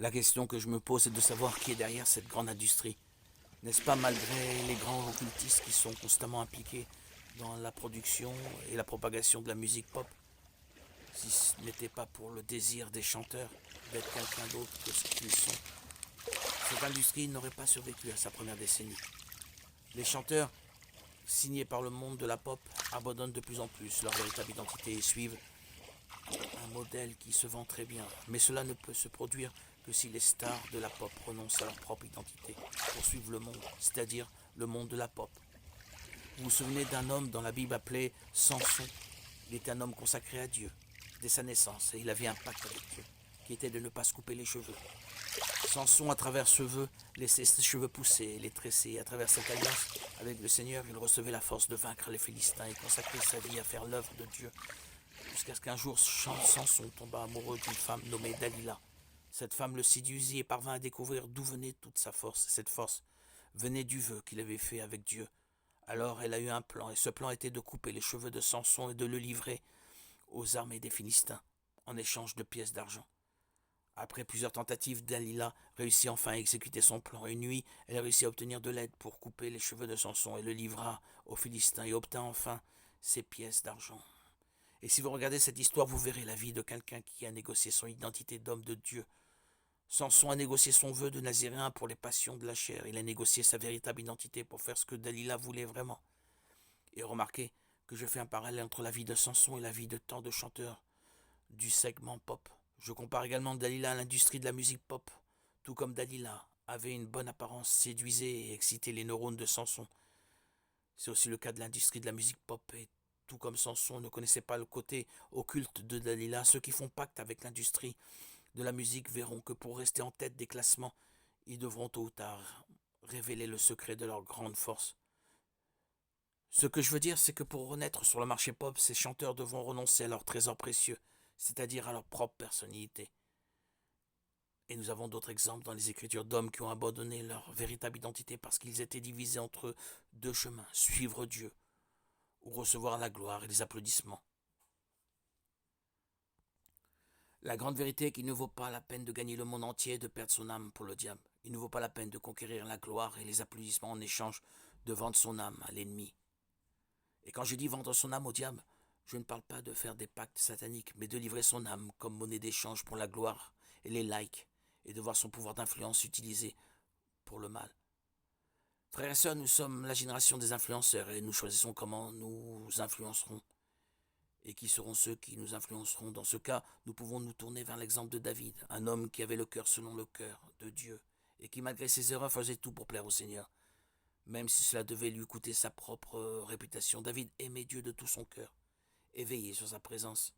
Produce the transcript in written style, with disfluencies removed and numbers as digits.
La question que je me pose est de savoir qui est derrière cette grande industrie. N'est-ce pas malgré les grands occultistes qui sont constamment impliqués dans la production et la propagation de la musique pop, si ce n'était pas pour le désir des chanteurs d'être quelqu'un d'autre que ce qu'ils sont, cette industrie n'aurait pas survécu à sa première décennie. Les chanteurs, signés par le monde de la pop, abandonnent de plus en plus leur véritable identité et suivent un modèle qui se vend très bien. Mais cela ne peut se produire que si les stars de la pop renoncent à leur propre identité pour suivre le monde, c'est-à-dire le monde de la pop. Vous vous souvenez d'un homme dans la Bible appelé Samson. Il était un homme consacré à Dieu dès sa naissance et il avait un pacte avec Dieu qui était de ne pas se couper les cheveux. Samson, à travers ce vœu, laissait ses cheveux pousser et les tresser. À travers cette alliance avec le Seigneur, il recevait la force de vaincre les Philistins et consacrer sa vie à faire l'œuvre de Dieu. Jusqu'à ce qu'un jour, Samson tomba amoureux d'une femme nommée Dalila. Cette femme le séduisit et parvint à découvrir d'où venait toute sa force. Cette force venait du vœu qu'il avait fait avec Dieu. Alors elle a eu un plan, et ce plan était de couper les cheveux de Samson et de le livrer aux armées des Philistins, en échange de pièces d'argent. Après plusieurs tentatives, Dalila réussit enfin à exécuter son plan. Une nuit, elle réussit à obtenir de l'aide pour couper les cheveux de Samson et le livra aux Philistins et obtint enfin ses pièces d'argent. Et si vous regardez cette histoire, vous verrez la vie de quelqu'un qui a négocié son identité d'homme de Dieu. Samson a négocié son vœu de naziréen pour les passions de la chair. Il a négocié sa véritable identité pour faire ce que Dalila voulait vraiment. Et remarquez que je fais un parallèle entre la vie de Samson et la vie de tant de chanteurs du segment pop. Je compare également Dalila à l'industrie de la musique pop. Tout comme Dalila avait une bonne apparence, séduisait et excitait les neurones de Samson. C'est aussi le cas de l'industrie de la musique pop. Et tout comme Samson ne connaissait pas le côté occulte de Dalila, ceux qui font pacte avec l'industrie de la musique verront que pour rester en tête des classements, ils devront tôt ou tard révéler le secret de leur grande force. Ce que je veux dire, c'est que pour renaître sur le marché pop, ces chanteurs devront renoncer à leur trésor précieux, c'est-à-dire à leur propre personnalité. Et nous avons d'autres exemples dans les écritures d'hommes qui ont abandonné leur véritable identité parce qu'ils étaient divisés entre deux chemins, suivre Dieu ou recevoir la gloire et les applaudissements. La grande vérité est qu'il ne vaut pas la peine de gagner le monde entier et de perdre son âme pour le diable. Il ne vaut pas la peine de conquérir la gloire et les applaudissements en échange de vendre son âme à l'ennemi. Et quand je dis vendre son âme au diable, je ne parle pas de faire des pactes sataniques, mais de livrer son âme comme monnaie d'échange pour la gloire et les likes, et de voir son pouvoir d'influence utilisé pour le mal. Frères et sœurs, nous sommes la génération des influenceurs et nous choisissons comment nous influencerons et qui seront ceux qui nous influenceront. Dans ce cas, nous pouvons nous tourner vers l'exemple de David, un homme qui avait le cœur selon le cœur de Dieu et qui, malgré ses erreurs, faisait tout pour plaire au Seigneur. Même si cela devait lui coûter sa propre réputation, David aimait Dieu de tout son cœur et veillait sur sa présence.